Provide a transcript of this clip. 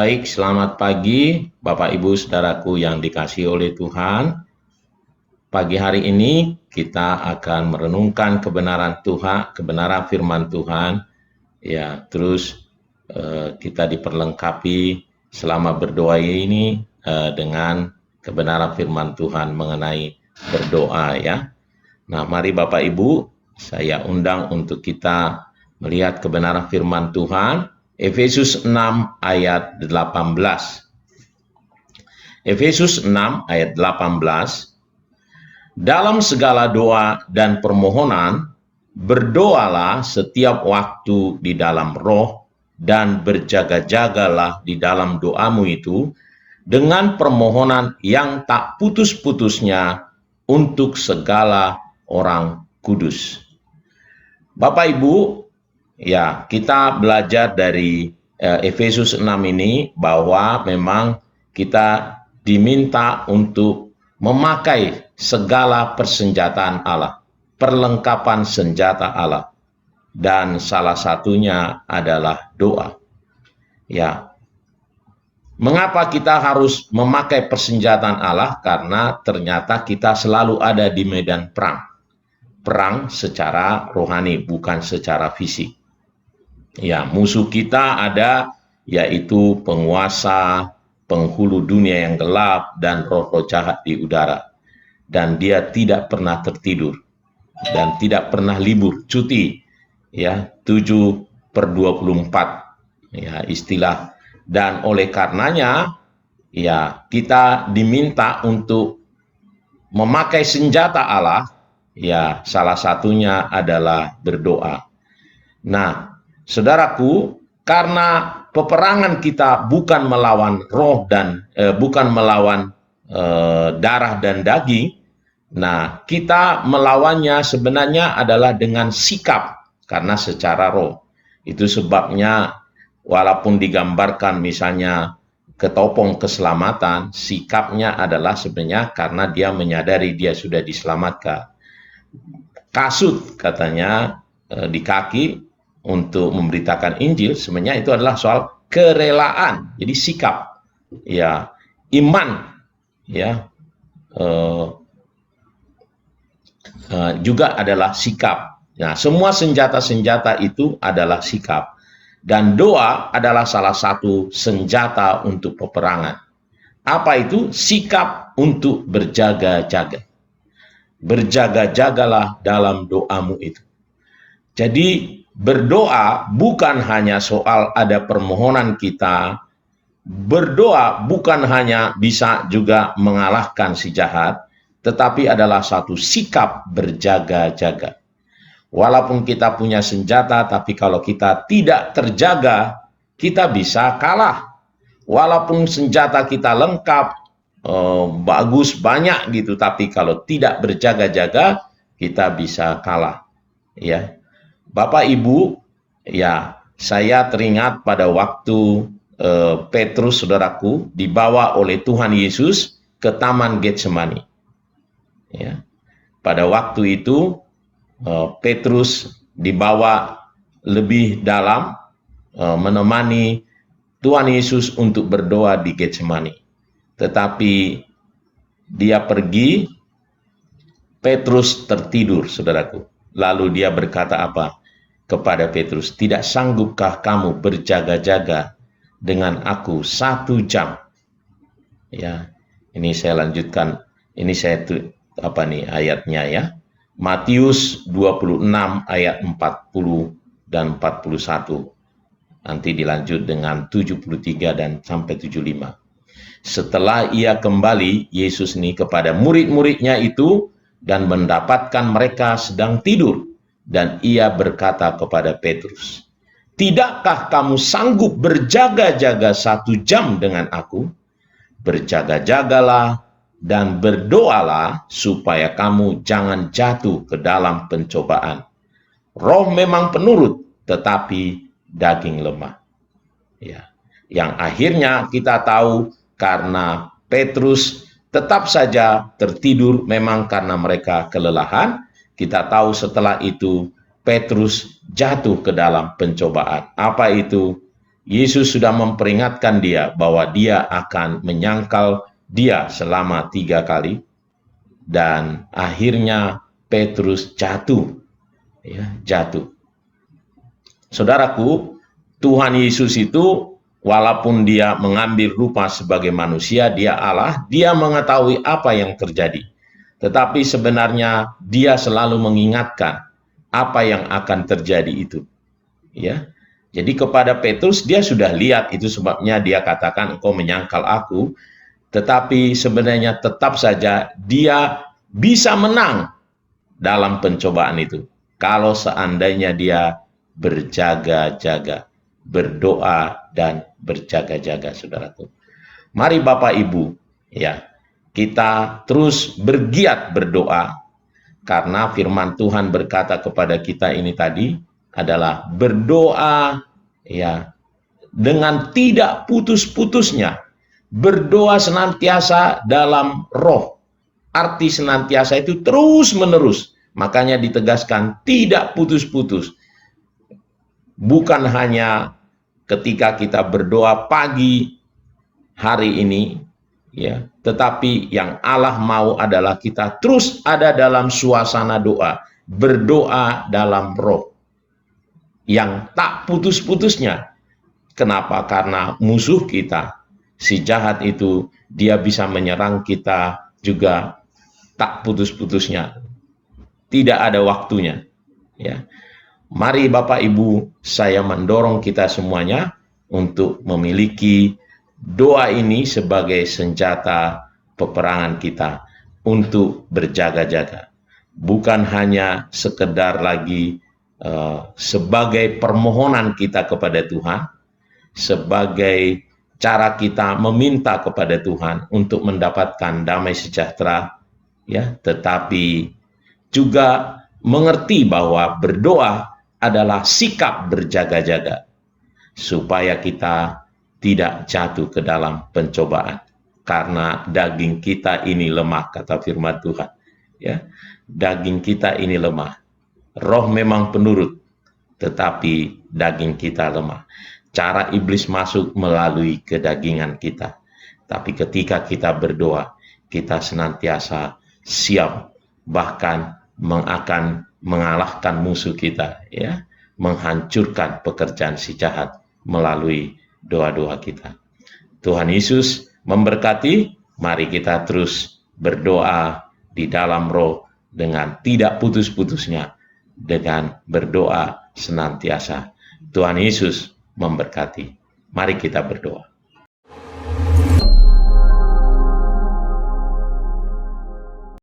Baik, selamat pagi Bapak Ibu Saudaraku yang dikasihi oleh Tuhan. Pagi hari ini kita akan merenungkan kebenaran Tuhan, kebenaran firman Tuhan. Ya, terus kita diperlengkapi selama berdoa ini dengan kebenaran firman Tuhan mengenai berdoa ya. Nah, mari Bapak Ibu, saya undang untuk kita melihat kebenaran firman Tuhan. Efesus 6 ayat 18. Efesus 6 ayat 18. Dalam segala doa dan permohonan, berdoalah setiap waktu di dalam roh dan berjaga-jagalah di dalam doamu itu dengan permohonan yang tak putus-putusnya untuk segala orang kudus. Bapak Ibu, ya, kita belajar dari Efesus 6 ini bahwa memang kita diminta untuk memakai segala persenjataan Allah, perlengkapan senjata Allah, dan salah satunya adalah doa. Ya, mengapa kita harus memakai persenjataan Allah? Karena ternyata kita selalu ada di medan perang. Perang secara rohani, bukan secara fisik. Ya, musuh kita ada yaitu penguasa, penghulu dunia yang gelap, dan roh-roh jahat di udara. Dan dia tidak pernah tertidur dan tidak pernah libur, cuti. Ya, 7/24 ya istilah. Dan oleh karenanya ya kita diminta untuk memakai senjata Allah, ya salah satunya adalah berdoa. Nah, saudaraku, karena peperangan kita bukan melawan roh dan bukan melawan darah dan daging, nah kita melawannya sebenarnya adalah dengan sikap, karena secara roh. Itu sebabnya walaupun digambarkan misalnya ketopong keselamatan, sikapnya adalah sebenarnya karena dia menyadari dia sudah diselamatkan. Kasut katanya di kaki untuk memberitakan Injil, sebenarnya itu adalah soal kerelaan, jadi sikap, ya, iman, ya, juga adalah sikap. Nah, semua senjata-senjata itu adalah sikap, dan doa adalah salah satu senjata untuk peperangan. Apa itu? Sikap untuk berjaga-jaga. Berjaga-jagalah dalam doamu itu. Jadi berdoa bukan hanya soal ada permohonan kita, berdoa bukan hanya bisa juga mengalahkan si jahat, tetapi adalah satu sikap berjaga-jaga. Walaupun kita punya senjata, tapi kalau kita tidak terjaga, kita bisa kalah. Walaupun senjata kita lengkap, bagus, banyak gitu, tapi kalau tidak berjaga-jaga, kita bisa kalah. Ya, Bapak Ibu, ya saya teringat pada waktu Petrus, saudaraku, dibawa oleh Tuhan Yesus ke Taman Getsemani. Ya, pada waktu itu Petrus dibawa lebih dalam menemani Tuhan Yesus untuk berdoa di Getsemani. Tetapi dia pergi, Petrus tertidur, saudaraku. Lalu dia berkata apa kepada Petrus? Tidak sanggupkah kamu berjaga-jaga dengan aku 1 jam? Ya, ini saya lanjutkan. Ini saya ayatnya ya. Matius 26 ayat 40 dan 41. Nanti dilanjut dengan 73 dan sampai 75. Setelah ia kembali, Yesus ini kepada murid-muridnya itu, dan mendapatkan mereka sedang tidur. Dan ia berkata kepada Petrus, tidakkah kamu sanggup berjaga-jaga 1 jam dengan aku? Berjaga-jagalah dan berdoalah supaya kamu jangan jatuh ke dalam pencobaan. Roh memang penurut, tetapi daging lemah. Ya, yang akhirnya kita tahu karena Petrus tetap saja tertidur memang karena mereka kelelahan. Kita tahu setelah itu Petrus jatuh ke dalam pencobaan. Apa itu? Yesus sudah memperingatkan dia bahwa dia akan menyangkal dia selama 3 kali, dan akhirnya Petrus jatuh, ya, jatuh. Saudaraku, Tuhan Yesus itu walaupun dia mengambil rupa sebagai manusia, dia Allah, dia mengetahui apa yang terjadi. Tetapi sebenarnya dia selalu mengingatkan apa yang akan terjadi itu. Ya. Jadi kepada Petrus dia sudah lihat, itu sebabnya dia katakan engkau menyangkal aku, tetapi sebenarnya tetap saja dia bisa menang dalam pencobaan itu. Kalau seandainya dia berjaga-jaga, berdoa dan berjaga-jaga, saudaraku. Mari Bapak Ibu, ya, kita terus bergiat berdoa, karena firman Tuhan berkata kepada kita ini tadi adalah berdoa, ya, dengan tidak putus-putusnya. Berdoa senantiasa dalam roh. Arti senantiasa itu terus menerus. Makanya ditegaskan tidak putus-putus. Bukan hanya ketika kita berdoa pagi hari ini, ya, tetapi yang Allah mau adalah kita terus ada dalam suasana doa, berdoa dalam roh yang tak putus-putusnya. Kenapa? Karena musuh kita, si jahat itu, dia bisa menyerang kita juga tak putus-putusnya, tidak ada waktunya, ya. Mari Bapak Ibu, saya mendorong kita semuanya untuk memiliki doa ini sebagai senjata peperangan kita untuk berjaga-jaga. Bukan hanya sekedar lagi sebagai permohonan kita kepada Tuhan, sebagai cara kita meminta kepada Tuhan untuk mendapatkan damai sejahtera, ya, tetapi juga mengerti bahwa berdoa adalah sikap berjaga-jaga supaya kita tidak jatuh ke dalam pencobaan, karena daging kita ini lemah, kata firman Tuhan, ya. Daging kita ini lemah. Roh memang penurut, tetapi daging kita lemah. Cara iblis masuk melalui kedagingan kita. Tapi ketika kita berdoa, kita senantiasa siap, bahkan akan mengalahkan musuh kita, ya, menghancurkan pekerjaan si jahat melalui doa-doa kita. Tuhan Yesus memberkati. Mari kita terus berdoa di dalam roh dengan tidak putus-putusnya, dengan berdoa senantiasa. Tuhan Yesus memberkati. Mari kita berdoa.